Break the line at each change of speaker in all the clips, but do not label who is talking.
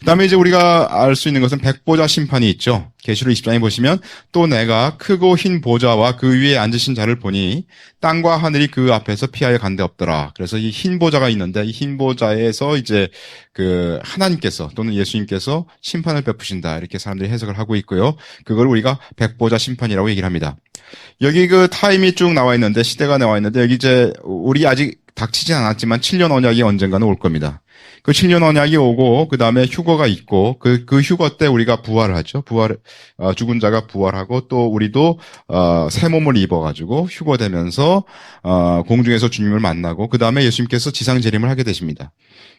그다음에 이제 우리가 알 수 있는 것은 백보자 심판이 있죠. 계시록 20장에 보시면 또 내가 크고 흰 보좌와 그 위에 앉으신 자를 보니 땅과 하늘이 그 앞에서 피하여 간데 없더라. 그래서 이 흰 보좌가 있는데 이 흰 보좌에서 이제 그 하나님께서 또는 예수님께서 심판을 베푸신다. 이렇게 사람들이 해석을 하고 있고요. 그걸 우리가 백보자 심판이라고 얘기를 합니다. 여기 그 타임이 쭉 나와 있는데 시대가 나와 있는데 여기 이제 우리 아직 닥치진 않았지만 7년 언약이 언젠가는 올 겁니다. 그 7년 언약이 오고 그 다음에 휴거가 있고 그 휴거 때 우리가 부활을 하죠. 죽은 자가 부활하고 또 우리도 새 몸을 입어가지고 휴거되면서 공중에서 주님을 만나고 그 다음에 예수님께서 지상 재림을 하게 되십니다.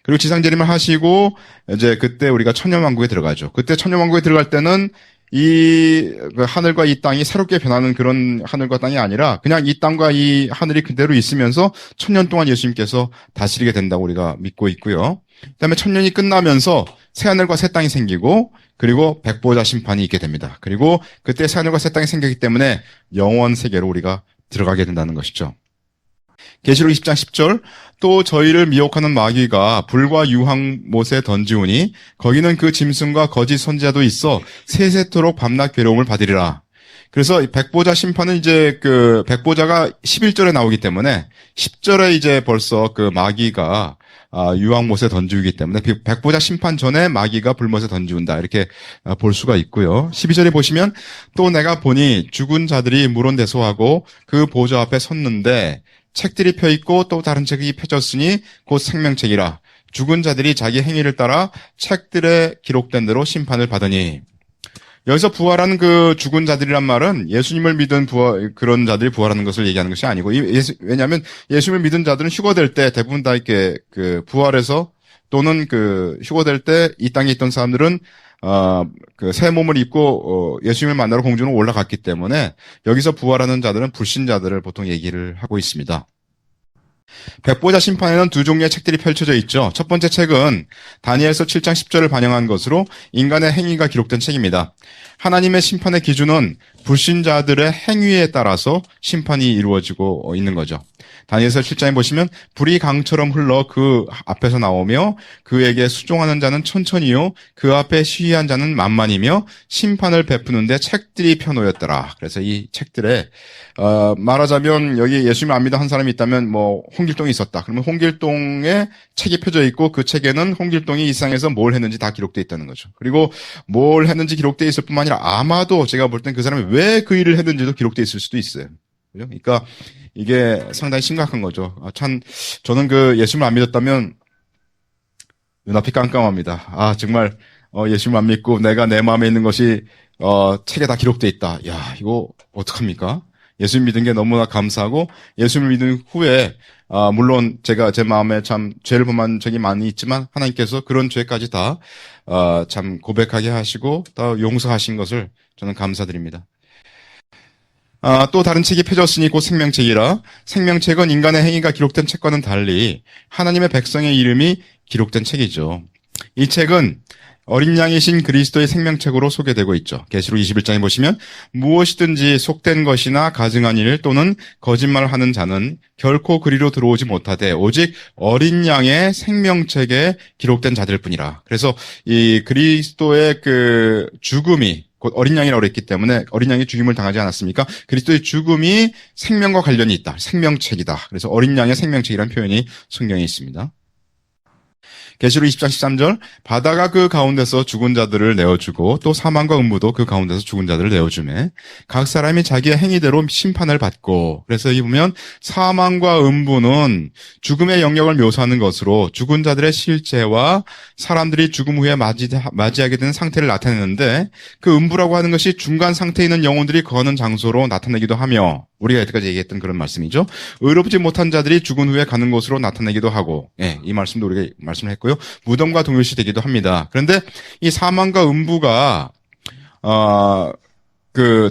그리고 지상 재림을 하시고 이제 그때 우리가 천년왕국에 들어가죠. 그때 천년왕국에 들어갈 때는 그 하늘과 이 땅이 새롭게 변하는 그런 하늘과 땅이 아니라 그냥 이 땅과 이 하늘이 그대로 있으면서 천년 동안 예수님께서 다스리게 된다고 우리가 믿고 있고요. 그다음에 천년이 끝나면서 새 하늘과 새 땅이 생기고 그리고 백보자 심판이 있게 됩니다. 그리고 그때 새 하늘과 새 땅이 생기기 때문에 영원 세계로 우리가 들어가게 된다는 것이죠. 계시록 20장 10절 또 저희를 미혹하는 마귀가 불과 유황못에 던지우니 거기는 그 짐승과 거짓 선지자도 있어 세세토록 밤낮 괴로움을 받으리라. 그래서 백보자 심판은 이제 그 백보자가 11절에 나오기 때문에 10절에 이제 벌써 그 마귀가 유황못에 던지우기 때문에 백보자 심판 전에 마귀가 불못에 던지운다 이렇게 볼 수가 있고요. 12절에 보시면 또 내가 보니 죽은 자들이 물온대소하고 그 보좌 앞에 섰는데 책들이 펴있고 또 다른 책이 펴졌으니 곧 생명책이라. 죽은 자들이 자기 행위를 따라 책들에 기록된 대로 심판을 받으니. 여기서 부활하는 그 죽은 자들이란 말은 예수님을 믿은 그런 자들이 부활하는 것을 얘기하는 것이 아니고, 왜냐하면 예수님을 믿은 자들은 휴거될 때 대부분 다 이렇게 그 부활해서 또는 그 휴거될 때 이 땅에 있던 사람들은 그 새 몸을 입고 예수님을 만나러 공중으로 올라갔기 때문에 여기서 부활하는 자들은 불신자들을 보통 얘기를 하고 있습니다. 백보자 심판에는 두 종류의 책들이 펼쳐져 있죠. 첫 번째 책은 다니엘서 7장 10절을 반영한 것으로 인간의 행위가 기록된 책입니다. 하나님의 심판의 기준은 불신자들의 행위에 따라서 심판이 이루어지고 있는 거죠. 다니엘서 7장에 보시면 불이 강처럼 흘러 그 앞에서 나오며 그에게 수종하는 자는 천천히요 그 앞에 시위한 자는 만만이며 심판을 베푸는데 책들이 펴놓였더라. 그래서 이 책들에 말하자면 여기 예수님 안 믿는 한 사람이 있다면 뭐 홍길동이 있었다. 그러면 홍길동에 책이 펴져 있고 그 책에는 홍길동이 이 세상에서 뭘 했는지 다 기록되어 있다는 거죠. 그리고 뭘 했는지 기록되어 있을 뿐만 아니라 아마도 제가 볼 땐 그 사람이 왜 그 일을 했는지도 기록되어 있을 수도 있어요. 그죠? 그러니까 이게 상당히 심각한 거죠. 참 저는 그 예수님을 안 믿었다면 눈앞이 깜깜합니다. 정말 예수님을 안 믿고 내가 내 마음에 있는 것이 책에 다 기록되어 있다. 야, 이거 어떡합니까? 예수님 믿은 게 너무나 감사하고 예수님을 믿은 후에 물론 제가 제 마음에 참 죄를 범한 적이 많이 있지만 하나님께서 그런 죄까지 다 참 고백하게 하시고 또 용서하신 것을 저는 감사드립니다. 또 다른 책이 펴졌으니 곧 생명책이라. 생명책은 인간의 행위가 기록된 책과는 달리 하나님의 백성의 이름이 기록된 책이죠. 이 책은 어린 양이신 그리스도의 생명책으로 소개되고 있죠. 계시록 21장에 보시면 무엇이든지 속된 것이나 가증한 일 또는 거짓말하는 자는 결코 그리로 들어오지 못하되 오직 어린 양의 생명책에 기록된 자들 뿐이라. 그래서 이 그리스도의 그 죽음이 곧 어린 양이라고 그랬기 때문에 어린 양이 죽임을 당하지 않았습니까? 그리스도의 죽음이 생명과 관련이 있다. 생명책이다. 그래서 어린 양의 생명책이라는 표현이 성경에 있습니다. 계시록 20장 13절 바다가 그 가운데서 죽은 자들을 내어주고 또 사망과 음부도 그 가운데서 죽은 자들을 내어주매 각 사람이 자기의 행위대로 심판을 받고. 그래서 여기 보면 사망과 음부는 죽음의 영역을 묘사하는 것으로 죽은 자들의 실제와 사람들이 죽음 후에 맞이하게 되는 상태를 나타내는데 그 음부라고 하는 것이 중간 상태에 있는 영혼들이 거하는 장소로 나타내기도 하며 우리가 여태까지 얘기했던 그런 말씀이죠. 의롭지 못한 자들이 죽은 후에 가는 곳으로 나타내기도 하고, 이 말씀도 우리가 말씀을 했고요. 무덤과 동일시 되기도 합니다. 그런데 이 사망과 음부가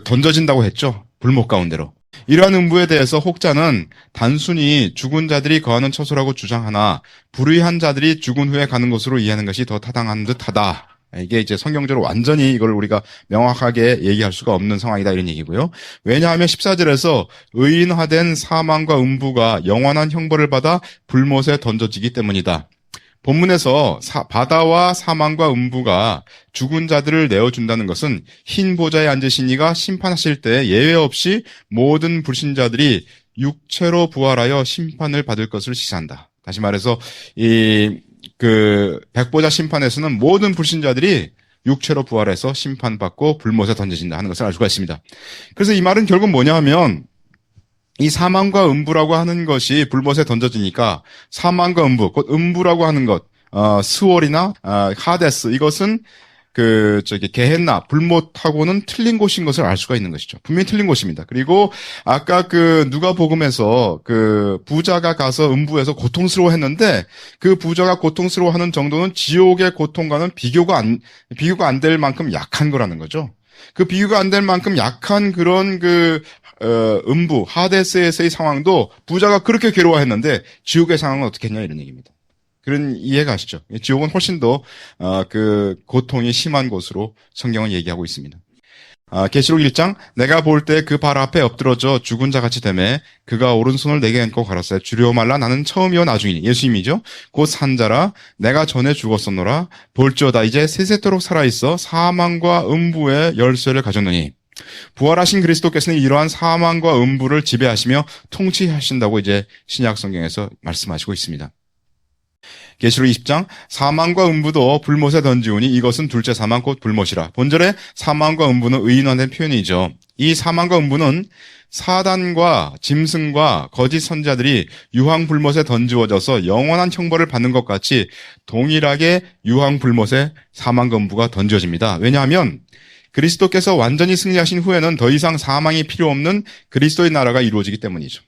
던져진다고 했죠. 불못 가운데로. 이러한 음부에 대해서 혹자는 단순히 죽은 자들이 거하는 처소라고 주장하나 불의한 자들이 죽은 후에 가는 곳으로 이해하는 것이 더 타당한 듯하다. 이게 이제 성경적으로 완전히 이걸 우리가 명확하게 얘기할 수가 없는 상황이다 이런 얘기고요. 왜냐하면 14절에서 의인화된 사망과 음부가 영원한 형벌을 받아 불못에 던져지기 때문이다. 본문에서 바다와 사망과 음부가 죽은 자들을 내어준다는 것은 흰 보좌에 앉으신 이가 심판하실 때 예외 없이 모든 불신자들이 육체로 부활하여 심판을 받을 것을 시사한다. 다시 말해서 백보자 심판에서는 모든 불신자들이 육체로 부활해서 심판받고 불못에 던져진다 하는 것을 알 수가 있습니다. 그래서 이 말은 결국 뭐냐 하면 이 사망과 음부라고 하는 것이 불못에 던져지니까 사망과 음부, 곧 음부라고 하는 것, 스월이나 하데스, 이것은 게헨나, 불못하고는 틀린 곳인 것을 알 수가 있는 것이죠. 분명히 틀린 곳입니다. 그리고 아까 누가복음에서 부자가 가서 음부에서 고통스러워 했는데 그 부자가 고통스러워하는 정도는 지옥의 고통과는 비교가 안 될 만큼 약한 거라는 거죠. 그 비교가 안 될 만큼 약한 그런 음부, 하데스에서의 상황도 부자가 그렇게 괴로워했는데 지옥의 상황은 어떻게 했냐 이런 얘기입니다. 그런 이해가 가시죠? 지옥은 훨씬 더 고통이 심한 곳으로 성경은 얘기하고 있습니다. 계시록 1장 내가 볼 때 그 발 앞에 엎드러져 죽은 자같이 되매 그가 오른손을 내게 얹고 가라사대 주려 말라 나는 처음이요 나중이니 예수님이죠. 곧 산자라 내가 전에 죽었었노라 볼지어다 이제 세세토록 살아있어 사망과 음부의 열쇠를 가졌노니 부활하신 그리스도께서는 이러한 사망과 음부를 지배하시며 통치하신다고 이제 신약 성경에서 말씀하시고 있습니다. 계시록 20장 사망과 음부도 불못에 던지우니 이것은 둘째 사망 곧 불못이라. 본절에 사망과 음부는 의인화된 표현이죠. 이 사망과 음부는 사단과 짐승과 거짓 선자들이 유황 불못에 던지워져서 영원한 형벌을 받는 것 같이 동일하게 유황 불못에 사망과 음부가 던져집니다. 왜냐하면 그리스도께서 완전히 승리하신 후에는 더 이상 사망이 필요 없는 그리스도의 나라가 이루어지기 때문이죠.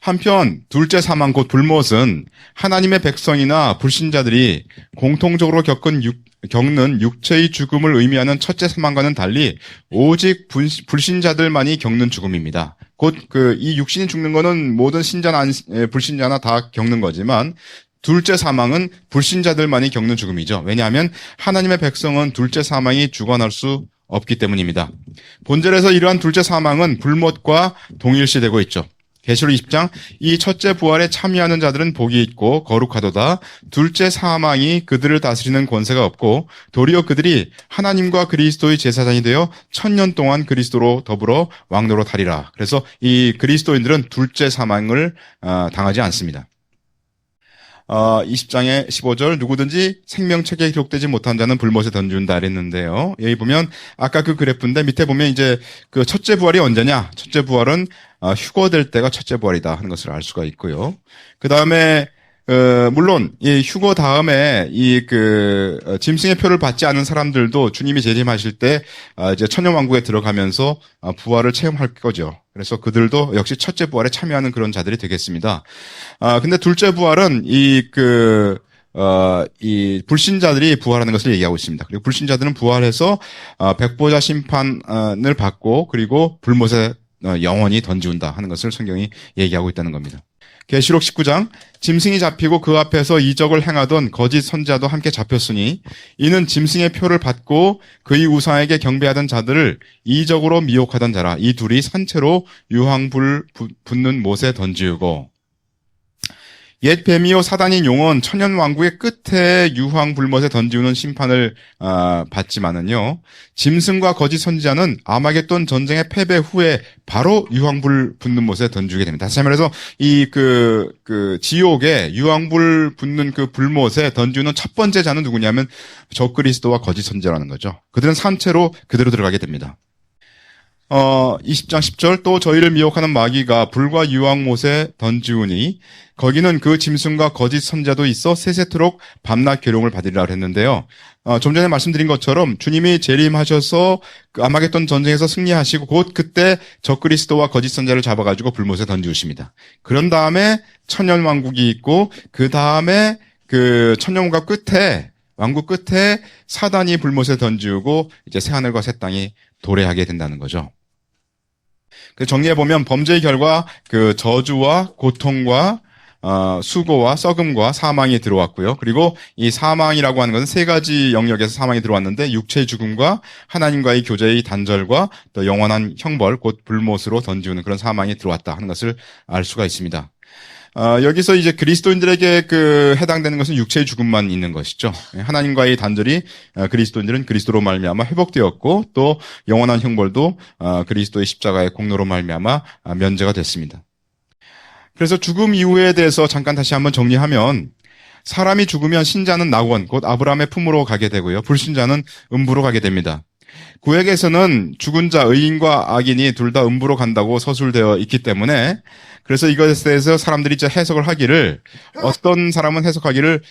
한편 둘째 사망 곧 불못은 하나님의 백성이나 불신자들이 공통적으로 겪는 육체의 죽음을 의미하는 첫째 사망과는 달리 오직 불신자들만이 겪는 죽음입니다. 곧 이 육신이 죽는 거는 모든 신자나 불신자나 다 겪는 거지만 둘째 사망은 불신자들만이 겪는 죽음이죠. 왜냐하면 하나님의 백성은 둘째 사망이 주관할 수 없기 때문입니다. 본절에서 이러한 둘째 사망은 불못과 동일시되고 있죠. 계시록 20장 이 첫째 부활에 참여하는 자들은 복이 있고 거룩하도다. 둘째 사망이 그들을 다스리는 권세가 없고 도리어 그들이 하나님과 그리스도의 제사장이 되어 1000년 동안 그리스도로 더불어 왕노로 타리라. 그래서 이 그리스도인들은 둘째 사망을 당하지 않습니다. 20장의 15절 누구든지 생명책에 기록되지 못한 자는 불못에 던진다 그랬는데요. 여기 보면 아까 그 그래프인데 밑에 보면 이제 그 첫째 부활이 언제냐? 첫째 부활은 휴거될 때가 첫째 부활이다 하는 것을 알 수가 있고요. 그 다음에 물론 이 휴거 다음에 짐승의 표를 받지 않은 사람들도 주님이 재림하실 때 이제 천년왕국에 들어가면서 부활을 체험할 거죠. 그래서 그들도 역시 첫째 부활에 참여하는 그런 자들이 되겠습니다. 근데 둘째 부활은 이 불신자들이 부활하는 것을 얘기하고 있습니다. 그리고 불신자들은 부활해서 백보자 심판을 받고 그리고 불못에 영원히 던지운다 하는 것을 성경이 얘기하고 있다는 겁니다. 계시록 19장 짐승이 잡히고 그 앞에서 이적을 행하던 거짓 선지자도 함께 잡혔으니 이는 짐승의 표를 받고 그의 우상에게 경배하던 자들을 이적으로 미혹하던 자라. 이 둘이 산채로 유황불 붙는 못에 던지우고 옛 뱀이요 사단인 용은 천년왕국의 끝에 유황불못에 던지우는 심판을 받지만은요 짐승과 거짓 선지자는 아마겟돈 전쟁의 패배 후에 바로 유황불 붙는 못에 던지게 됩니다. 다시 말해서 이 지옥에 유황불 붙는 그 불못에 던지우는 첫 번째 자는 누구냐면 적그리스도와 거짓 선지자라는 거죠. 그들은 산채로 그대로 들어가게 됩니다. 20장 10절 또 저희를 미혹하는 마귀가 불과 유황못에 던지우니 거기는 그 짐승과 거짓 선자도 있어 세세토록 밤낮 괴로움을 받으리라 했는데요. 좀 전에 말씀드린 것처럼 주님이 재림하셔서 그 아마겟돈 전쟁에서 승리하시고 곧 그때 적그리스도와 거짓 선자를 잡아가지고 불못에 던지우십니다. 그런 다음에 천년왕국이 있고 그 다음에 그 천년왕국 끝에 왕국 끝에 사단이 불못에 던지우고 이제 새하늘과 새 땅이 도래하게 된다는 거죠. 정리해보면 범죄의 결과 그 저주와 고통과 수고와 썩음과 사망이 들어왔고요. 그리고 이 사망이라고 하는 것은 세 가지 영역에서 사망이 들어왔는데 육체의 죽음과 하나님과의 교제의 단절과 또 영원한 형벌 곧 불못으로 던지우는 그런 사망이 들어왔다 하는 것을 알 수가 있습니다. 여기서 이제 그리스도인들에게 해당되는 것은 육체의 죽음만 있는 것이죠. 하나님과의 단절이 그리스도인들은 그리스도로 말미암아 회복되었고 또 영원한 형벌도 그리스도의 십자가의 공로로 말미암아 면제가 됐습니다. 그래서 죽음 이후에 대해서 잠깐 다시 한번 정리하면 사람이 죽으면 신자는 낙원, 곧 아브라함의 품으로 가게 되고요. 불신자는 음부로 가게 됩니다. 구약에서는 죽은 자, 의인과 악인이 둘 다 음부로 간다고 서술되어 있기 때문에 그래서 이것에 대해서 사람들이 이제 해석을 하기를 어떤 사람은 해석하기를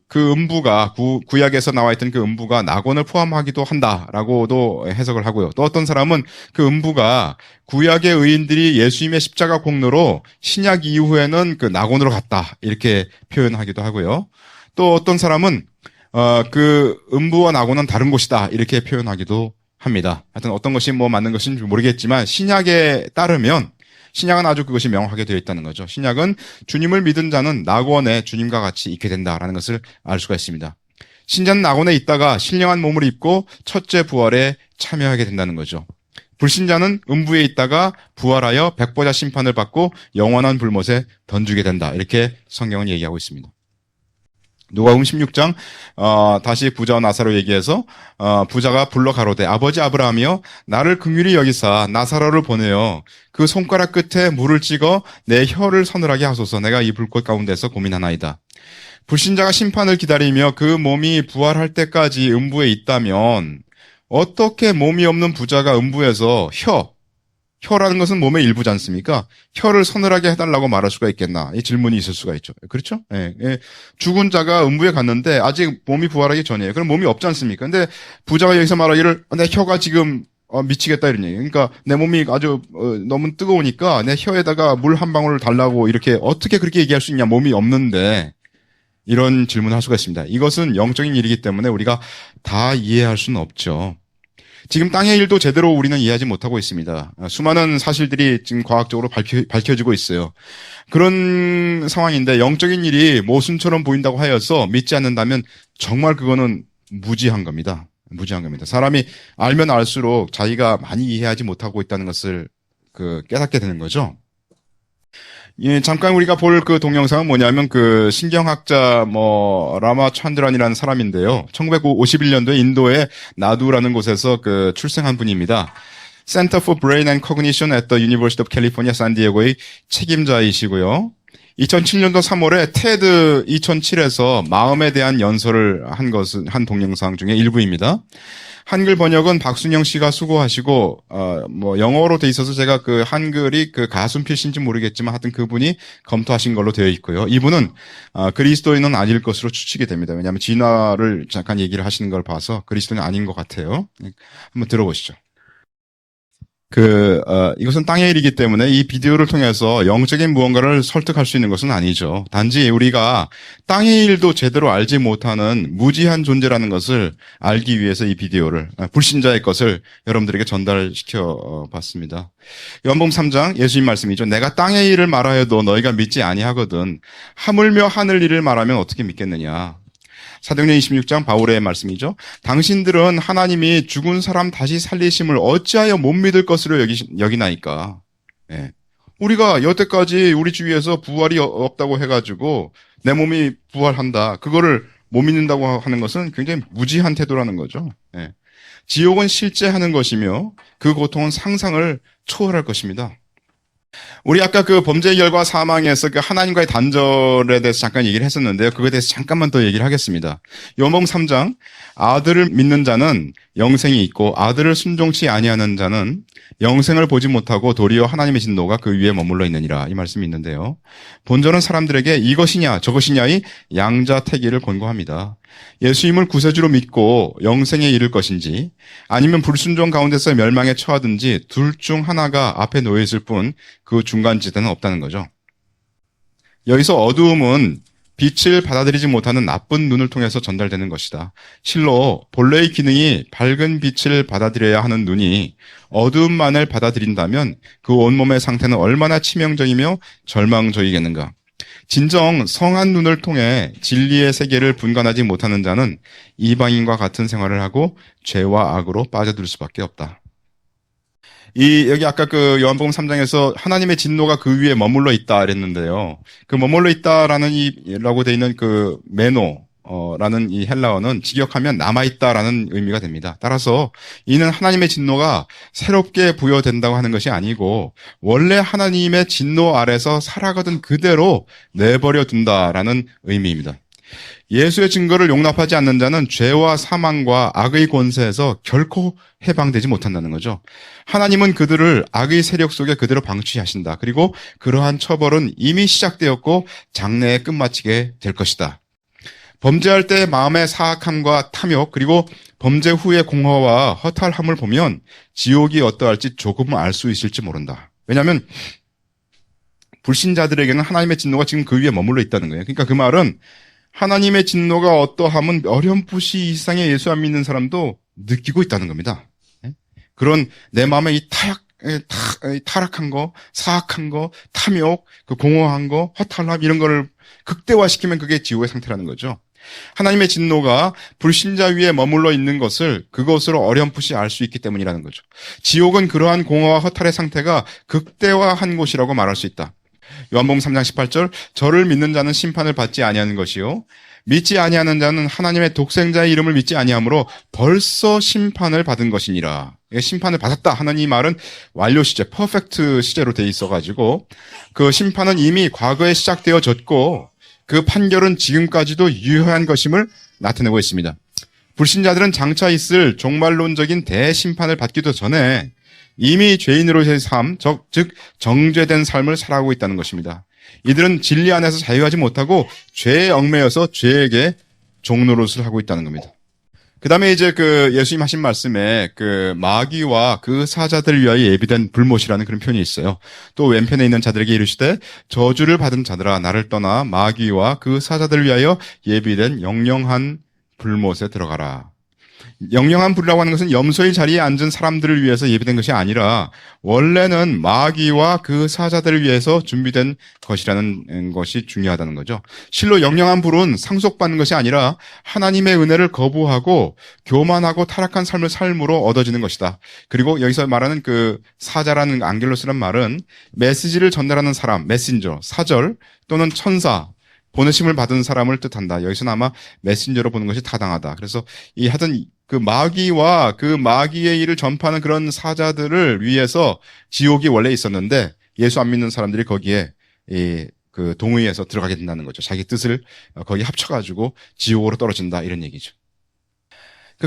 그 음부가 구약에서 나와 있던 그 음부가 낙원을 포함하기도 한다라고도 해석을 하고요. 또 어떤 사람은 그 음부가 구약의 의인들이 예수님의 십자가 공로로 신약 이후에는 그 낙원으로 갔다 이렇게 표현하기도 하고요. 또 어떤 사람은 그 음부와 낙원은 다른 곳이다 이렇게 표현하기도 합니다. 하여튼 어떤 것이 맞는 것인지 모르겠지만 신약에 따르면 신약은 아주 그것이 명확하게 되어 있다는 거죠. 신약은 주님을 믿은 자는 낙원에 주님과 같이 있게 된다라는 것을 알 수가 있습니다. 신자는 낙원에 있다가 신령한 몸을 입고 첫째 부활에 참여하게 된다는 거죠. 불신자는 음부에 있다가 부활하여 백보자 심판을 받고 영원한 불못에 던지게 된다. 이렇게 성경은 얘기하고 있습니다. 누가복음 16장 다시 부자와 나사로 얘기해서 부자가 불러 가로되 아버지 아브라함이여 나를 긍휼히 여기사 나사로를 보내어 그 손가락 끝에 물을 찍어 내 혀를 서늘하게 하소서 내가 이 불꽃 가운데서 고민하나이다. 불신자가 심판을 기다리며 그 몸이 부활할 때까지 음부에 있다면 어떻게 몸이 없는 부자가 음부에서 혀라는 것은 몸의 일부지 않습니까? 혀를 서늘하게 해달라고 말할 수가 있겠나? 이 질문이 있을 수가 있죠. 그렇죠? 예, 예. 죽은 자가 음부에 갔는데 아직 몸이 부활하기 전이에요. 그럼 몸이 없지 않습니까? 근데 부자가 여기서 말하기를 내 혀가 지금 미치겠다 이런 얘기. 그러니까 내 몸이 아주 너무 뜨거우니까 내 혀에다가 물 한 방울을 달라고 이렇게 어떻게 그렇게 얘기할 수 있냐? 몸이 없는데 이런 질문을 할 수가 있습니다. 이것은 영적인 일이기 때문에 우리가 다 이해할 수는 없죠. 지금 땅의 일도 제대로 우리는 이해하지 못하고 있습니다. 수많은 사실들이 지금 과학적으로 밝혀지고 있어요. 그런 상황인데 영적인 일이 모순처럼 보인다고 하여서 믿지 않는다면 정말 그거는 무지한 겁니다. 무지한 겁니다. 사람이 알면 알수록 자기가 많이 이해하지 못하고 있다는 것을 깨닫게 되는 거죠. 예, 잠깐 우리가 볼 그 동영상은 뭐냐면 그 신경학자 라마찬드란이라는 사람인데요. 1951년도에 인도의 나두라는 곳에서 출생한 분입니다. Center for Brain and Cognition at the University of California, San Diego의 책임자이시고요. 2007년도 3월에 테드 2007에서 마음에 대한 연설을 한 동영상 중에 일부입니다. 한글 번역은 박순영 씨가 수고하시고, 영어로 돼 있어서 제가 한글이 가순필씨인지 모르겠지만 하여튼 그분이 검토하신 걸로 되어 있고요. 이분은, 그리스도인은 아닐 것으로 추측이 됩니다. 왜냐하면 진화를 잠깐 얘기를 하시는 걸 봐서 그리스도인은 아닌 것 같아요. 한번 들어보시죠. 이것은 땅의 일이기 때문에 이 비디오를 통해서 영적인 무언가를 설득할 수 있는 것은 아니죠. 단지 우리가 땅의 일도 제대로 알지 못하는 무지한 존재라는 것을 알기 위해서 이 비디오를, 불신자의 것을 여러분들에게 전달시켜 봤습니다. 요한복음 3장 예수님 말씀이죠. 내가 땅의 일을 말하여도 너희가 믿지 아니하거든 하물며 하늘 일을 말하면 어떻게 믿겠느냐. 사도행전 26장 바울의 말씀이죠. 당신들은 하나님이 죽은 사람 다시 살리심을 어찌하여 못 믿을 것으로 여기나이까. 예. 우리가 여태까지 우리 주위에서 부활이 없다고 해가지고 내 몸이 부활한다. 그거를 못 믿는다고 하는 것은 굉장히 무지한 태도라는 거죠. 예. 지옥은 실제 하는 것이며 그 고통은 상상을 초월할 것입니다. 우리 아까 범죄의 결과 사망에서 하나님과의 단절에 대해서 잠깐 얘기를 했었는데요. 그거에 대해서 잠깐만 더 얘기를 하겠습니다. 요한복음 3장 아들을 믿는 자는 영생이 있고 아들을 순종치 아니하는 자는 영생을 보지 못하고 도리어 하나님의 진노가 그 위에 머물러 있느니라 이 말씀이 있는데요. 본절은 사람들에게 이것이냐 저것이냐의 양자택일을 권고합니다. 예수님을 구세주로 믿고 영생에 이를 것인지 아니면 불순종 가운데서 멸망에 처하든지 둘 중 하나가 앞에 놓여 있을 뿐 그 중간 지대는 없다는 거죠. 여기서 어두움은 빛을 받아들이지 못하는 나쁜 눈을 통해서 전달되는 것이다. 실로 본래의 기능이 밝은 빛을 받아들여야 하는 눈이 어두움만을 받아들인다면 그 온몸의 상태는 얼마나 치명적이며 절망적이겠는가. 진정 성한 눈을 통해 진리의 세계를 분간하지 못하는 자는 이방인과 같은 생활을 하고 죄와 악으로 빠져들 수밖에 없다. 여기 아까 그 요한복음 3장에서 하나님의 진노가 그 위에 머물러 있다 그랬는데요. 그 머물러 있다라는 라고 돼 있는 그 라는 이 헬라어는 직역하면 남아있다라는 의미가 됩니다. 따라서 이는 하나님의 진노가 새롭게 부여된다고 하는 것이 아니고 원래 하나님의 진노 아래서 살아가던 그대로 내버려 둔다라는 의미입니다. 예수의 증거를 용납하지 않는 자는 죄와 사망과 악의 권세에서 결코 해방되지 못한다는 거죠. 하나님은 그들을 악의 세력 속에 그대로 방치하신다. 그리고 그러한 처벌은 이미 시작되었고 장래에 끝마치게 될 것이다. 범죄할 때 마음의 사악함과 탐욕 그리고 범죄 후의 공허와 허탈함을 보면 지옥이 어떠할지 조금은 알 수 있을지 모른다. 왜냐하면 불신자들에게는 하나님의 진노가 지금 그 위에 머물러 있다는 거예요. 그러니까 그 말은 하나님의 진노가 어떠함은 어렴풋이 이 세상에 예수 안 믿는 사람도 느끼고 있다는 겁니다. 그런 내 마음에 이 타락한 거, 사악한 거, 탐욕, 그 공허한 거, 허탈함 이런 거를 극대화시키면 그게 지옥의 상태라는 거죠. 하나님의 진노가 불신자 위에 머물러 있는 것을 그것으로 어렴풋이 알 수 있기 때문이라는 거죠. 지옥은 그러한 공허와 허탈의 상태가 극대화한 곳이라고 말할 수 있다. 요한복음 3장 18절 저를 믿는 자는 심판을 받지 아니하는 것이요 믿지 아니하는 자는 하나님의 독생자의 이름을 믿지 아니하므로 벌써 심판을 받은 것이니라. 심판을 받았다 하는 이 말은 완료 시제, 퍼펙트 시제로 돼 있어가지고 그 심판은 이미 과거에 시작되어졌고 그 판결은 지금까지도 유효한 것임을 나타내고 있습니다. 불신자들은 장차 있을 종말론적인 대심판을 받기도 전에 이미 죄인으로서의 삶, 즉 정죄된 삶을 살아가고 있다는 것입니다. 이들은 진리 안에서 자유하지 못하고 죄에 얽매여서 죄에게 종노릇을 하고 있다는 겁니다. 그 다음에 이제 그 예수님 하신 말씀에 그 마귀와 그 사자들을 위하여 예비된 불못이라는 그런 표현이 있어요. 또 왼편에 있는 자들에게 이르시되 저주를 받은 자들아 나를 떠나 마귀와 그 사자들을 위하여 예비된 영영한 불못에 들어가라. 영영한 불이라고 하는 것은 염소의 자리에 앉은 사람들을 위해서 예비된 것이 아니라 원래는 마귀와 그 사자들을 위해서 준비된 것이라는 것이 중요하다는 거죠. 실로 영영한 불은 상속받는 것이 아니라 하나님의 은혜를 거부하고 교만하고 타락한 삶을 삶으로 얻어지는 것이다. 그리고 여기서 말하는 그 사자라는 안겔로스라는 말은 메시지를 전달하는 사람, 메신저, 사절 또는 천사, 보내심을 받은 사람을 뜻한다. 여기서는 아마 메신저로 보는 것이 타당하다. 그래서 하여튼 그 마귀와 그 마귀의 일을 전파하는 그런 사자들을 위해서 지옥이 원래 있었는데 예수 안 믿는 사람들이 거기에 그 동의해서 들어가게 된다는 거죠. 자기 뜻을 거기 합쳐가지고 지옥으로 떨어진다 이런 얘기죠.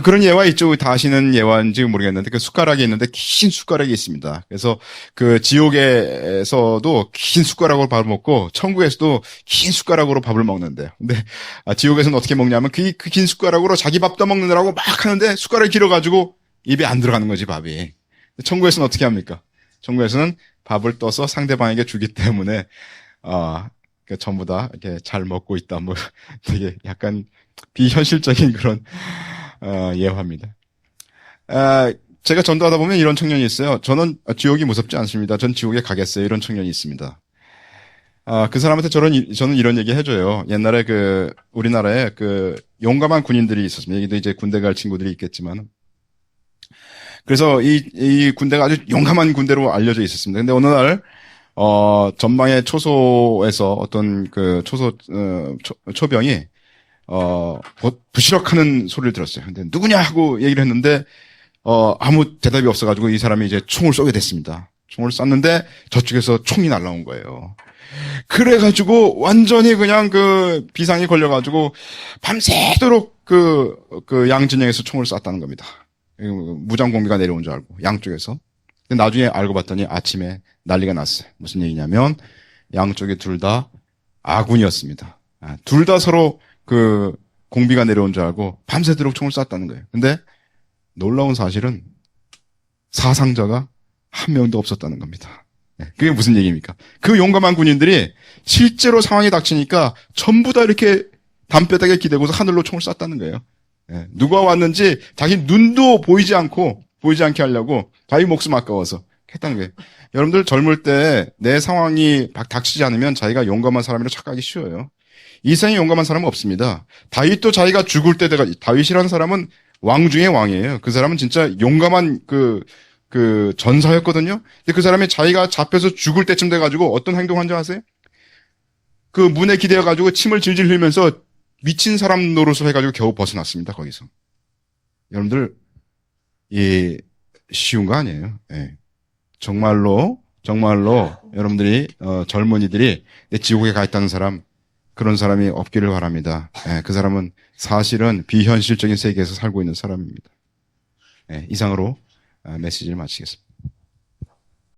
그런 예화 있죠. 다 아시는 예화인지 모르겠는데 그 숟가락이 있는데 긴 숟가락이 있습니다. 그래서 그 지옥에서도 긴 숟가락으로 밥을 먹고 천국에서도 긴 숟가락으로 밥을 먹는데요. 근데 지옥에서는 어떻게 먹냐면 그 긴 숟가락으로 자기 밥 떠먹느라고 막 하는데 숟가락이 길어가지고 입에 안 들어가는 거지 밥이. 천국에서는 어떻게 합니까? 천국에서는 밥을 떠서 상대방에게 주기 때문에 전부 다 이렇게 잘 먹고 있다. 뭐 되게 약간 비현실적인 그런 예화입니다. 제가 전도하다 보면 이런 청년이 있어요. 저는 지옥이 무섭지 않습니다. 전 지옥에 가겠어요. 이런 청년이 있습니다. 그 사람한테 저는 이런 얘기 해줘요. 옛날에 우리나라에 용감한 군인들이 있었습니다. 여기도 이제 군대 갈 친구들이 있겠지만. 그래서 이 군대가 아주 용감한 군대로 알려져 있었습니다. 근데 어느 날, 전방의 초소에서 어떤 초병이 부시럭하는 소리를 들었어요. 근데 누구냐 하고 얘기를 했는데 아무 대답이 없어가지고 이 사람이 이제 총을 쏘게 됐습니다. 총을 쐈는데 저쪽에서 총이 날라온 거예요. 그래가지고 완전히 그냥 비상이 걸려가지고 밤새도록 양진영에서 총을 쐈다는 겁니다. 무장공비가 내려온 줄 알고 양쪽에서. 근데 나중에 알고 봤더니 아침에 난리가 났어요. 무슨 얘기냐면 양쪽에 둘 다 아군이었습니다. 둘 다 서로 공비가 내려온 줄 알고 밤새도록 총을 쐈다는 거예요. 근데 놀라운 사실은 사상자가 한 명도 없었다는 겁니다. 그게 무슨 얘기입니까? 그 용감한 군인들이 실제로 상황이 닥치니까 전부 다 이렇게 담벼락에 기대고서 하늘로 총을 쐈다는 거예요. 누가 왔는지 자기 눈도 보이지 않게 하려고 자기 목숨 아까워서 했다는 거예요. 여러분들 젊을 때 내 상황이 닥치지 않으면 자기가 용감한 사람이라 착각하기 쉬워요. 이 세상에 용감한 사람은 없습니다. 다윗도 자기가 죽을 때 다윗이라는 사람은 왕 중의 왕이에요. 그 사람은 진짜 용감한 그 전사였거든요. 근데 그 사람이 자기가 잡혀서 죽을 때쯤 돼가지고 어떤 행동한 줄 아세요? 그 문에 기대어가지고 침을 질질 흘리면서 미친 사람 노릇을 해가지고 겨우 벗어났습니다. 거기서. 여러분들 쉬운 거 아니에요. 예. 정말로 여러분들이 젊은이들이 내 지옥에 가 있다는 사람 그런 사람이 없기를 바랍니다. 예, 그 사람은 사실은 비현실적인 세계에서 살고 있는 사람입니다. 예, 이상으로 메시지를 마치겠습니다.